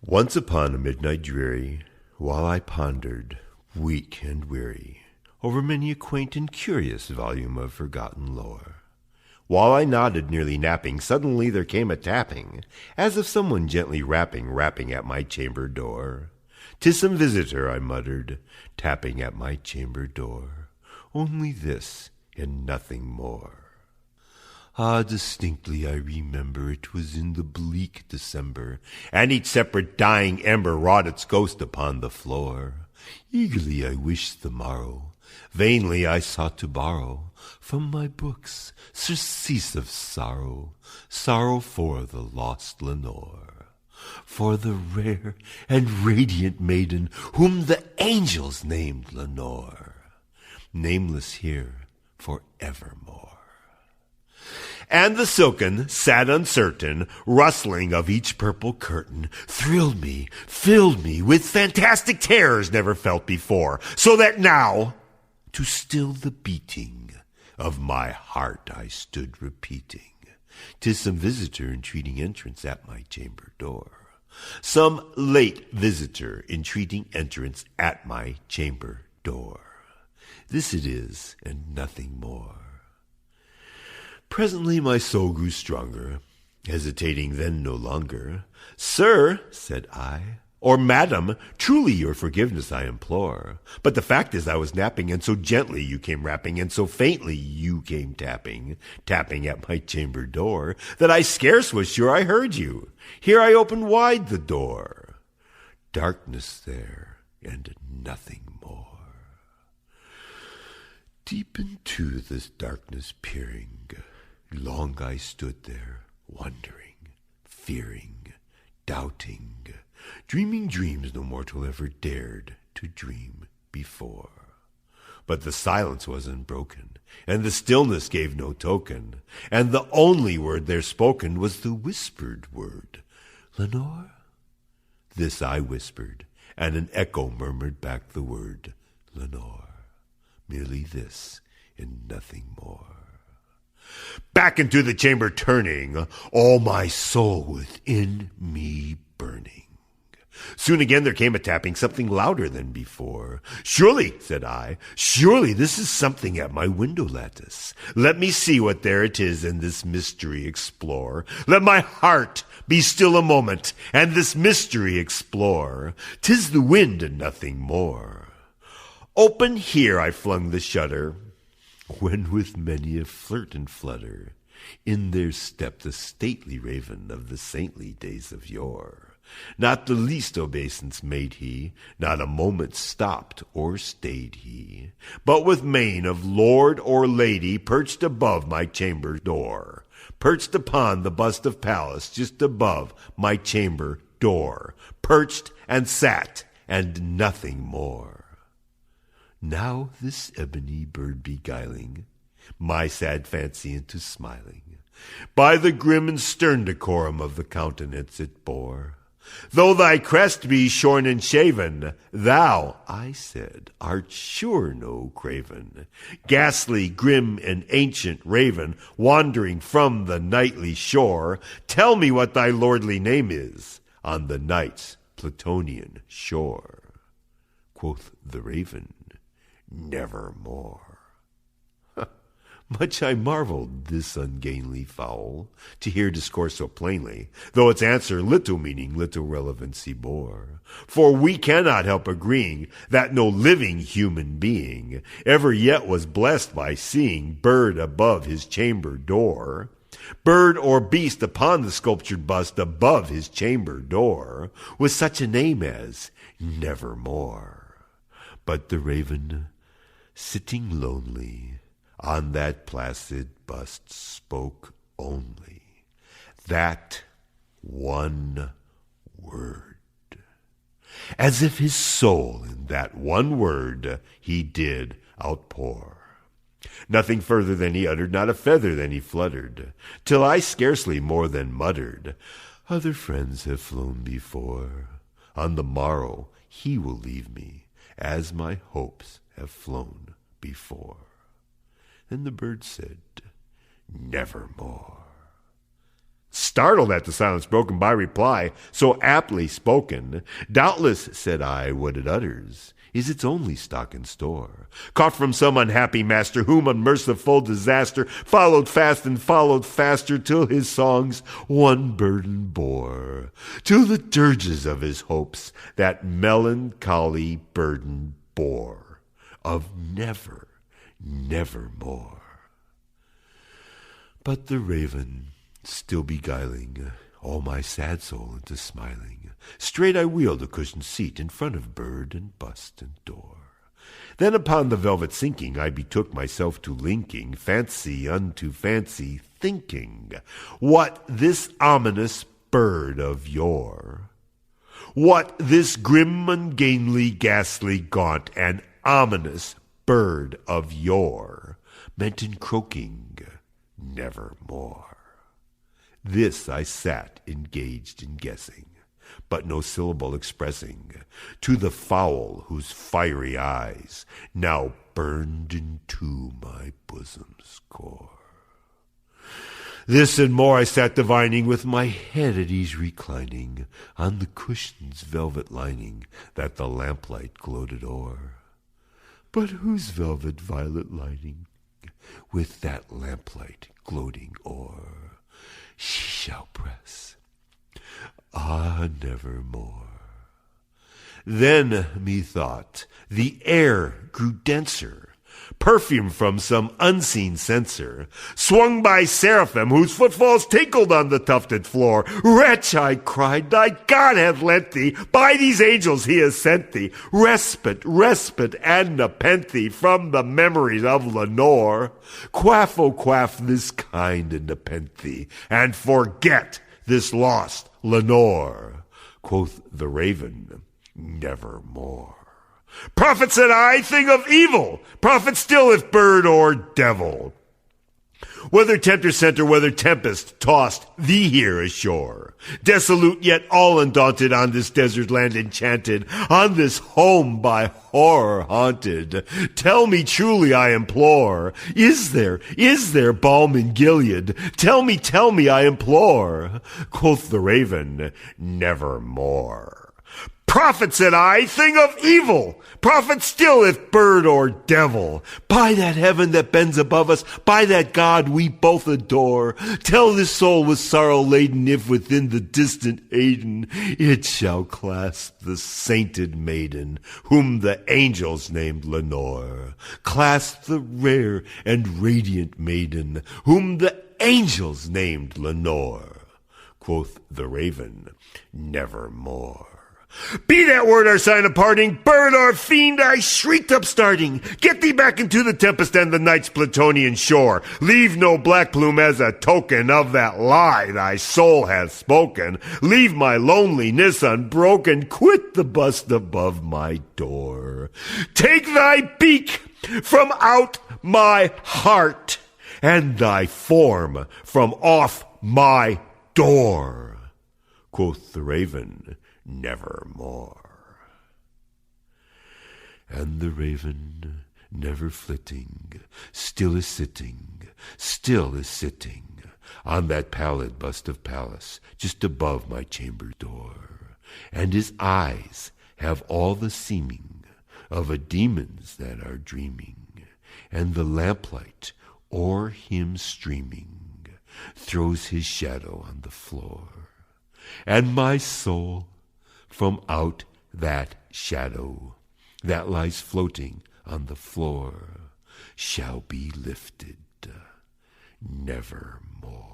Once upon a midnight dreary, while I pondered, weak and weary, over many a quaint and curious volume of forgotten lore, while I nodded, nearly napping, suddenly there came a tapping, as of someone gently rapping at my chamber door. "'Tis some visitor," I muttered, tapping at my chamber door. Only this, and nothing more. Ah, distinctly I remember it was in the bleak December, and each separate dying ember wrought its ghost upon the floor. Eagerly I wished the morrow, vainly I sought to borrow from my books surcease of sorrow, sorrow for the lost Lenore, for the rare and radiant maiden whom the angels named Lenore, nameless here forevermore. And the silken, sad uncertain, rustling of each purple curtain thrilled me, filled me with fantastic terrors never felt before, so that now, to still the beating of my heart, I stood repeating, "'Tis some visitor entreating entrance at my chamber door. Some late visitor entreating entrance at my chamber door. This it is, and nothing more." Presently my soul grew stronger, hesitating then no longer. "Sir," said I, "or madam, truly your forgiveness I implore. But the fact is I was napping, and so gently you came rapping, and so faintly you came tapping at my chamber door, that I scarce was sure I heard you. Here I opened wide the door. Darkness there, and nothing more. Deep into this darkness peering, long I stood there, wondering, fearing, doubting, dreaming dreams no mortal ever dared to dream before. But the silence was unbroken, and the stillness gave no token, and the only word there spoken was the whispered word, "Lenore?" This I whispered, and an echo murmured back the word, "Lenore." Merely this, and nothing more. Back into the chamber turning, all my soul within me burning. Soon again there came a tapping, something louder than before. "Surely," said I, "surely this is something at my window lattice. Let me see what there it is, and this mystery explore. Let my heart be still a moment, and this mystery explore. 'Tis the wind and nothing more." Open here I flung the shutter, when with many a flirt and flutter in there stepped the stately raven of the saintly days of yore. Not the least obeisance made he, not a moment stopped or stayed he, but with mien of lord or lady perched above my chamber door, perched upon the bust of Pallas just above my chamber door, perched and sat, and nothing more. Now this ebony bird beguiling my sad fancy into smiling, by the grim and stern decorum of the countenance it bore. "Though thy crest be shorn and shaven, thou," I said, "art sure no craven, ghastly, grim, and ancient raven, wandering from the nightly shore. Tell me what thy lordly name is on the night's Plutonian shore." Quoth the raven, "Nevermore." Much I marveled this ungainly fowl to hear discourse so plainly, though its answer little meaning, little relevancy bore. For we cannot help agreeing that no living human being ever yet was blessed by seeing bird above his chamber door, bird or beast upon the sculptured bust above his chamber door, with such a name as Nevermore. But the raven, sitting lonely on that placid bust, spoke only that one word, as if his soul in that one word he did outpour. Nothing further than he uttered, not a feather than he fluttered, till I scarcely more than muttered, "Other friends have flown before. On the morrow he will leave me, as my hopes have flown before." Then the bird said, "Nevermore." Startled at the silence broken by reply so aptly spoken, doubtless, said I, what it utters is its only stock and store, caught from some unhappy master, whom unmerciful disaster followed fast and followed faster, till his songs one burden bore, till the dirges of his hopes that melancholy burden bore, of never, never more. But the raven, still beguiling all my sad soul into smiling, straight I wheeled a cushioned seat in front of bird and bust and door. Then upon the velvet sinking, I betook myself to linking fancy unto fancy, thinking what this ominous bird of yore, what this grim, ungainly, ghastly, gaunt, and ominous bird of yore meant in croaking nevermore. This I sat engaged in guessing, but no syllable expressing, to the fowl whose fiery eyes now burned into my bosom's core. This and more I sat divining, with my head at ease reclining on the cushion's velvet lining that the lamplight gloated o'er. But whose velvet violet lining with that lamplight gloating o'er she shall press, ah, nevermore. Then, methought, the air grew denser, perfume from some unseen censer, swung by seraphim whose footfalls tinkled on the tufted floor. Wretch, I cried, thy God hath lent thee, by these angels he has sent thee, respite, respite, and nepenthe from the memories of Lenore. Quaff, oh quaff this kind and nepenthe, and forget this lost Lenore. Quoth the raven, nevermore. Prophet, said I, thing of evil, prophet still if bird or devil. Whether tempter sent or whether tempest tossed thee here ashore, desolate yet all undaunted, on this desert land enchanted, on this home by horror haunted, tell me truly, I implore, is there balm in Gilead? Tell me, I implore. Quoth the raven, nevermore. Prophet, said I, thing of evil, prophet still if bird or devil, by that heaven that bends above us, by that God we both adore, tell this soul with sorrow laden, if within the distant Aidenn it shall clasp the sainted maiden, whom the angels named Lenore, clasp the rare and radiant maiden, whom the angels named Lenore. Quoth the raven, nevermore. Be that word our sign of parting, bird or fiend, I shrieked upstarting. Get thee back into the tempest and the night's Plutonian shore. Leave no black plume as a token of that lie thy soul hath spoken. Leave my loneliness unbroken. Quit the bust above my door. Take thy beak from out my heart, and thy form from off my door. Quoth the raven, nevermore. And the raven, never flitting, still is sitting on that pallid bust of Pallas, just above my chamber door, and his eyes have all the seeming of a demon's that are dreaming, and the lamplight o'er him streaming throws his shadow on the floor, and my soul from out that shadow that lies floating on the floor shall be lifted nevermore.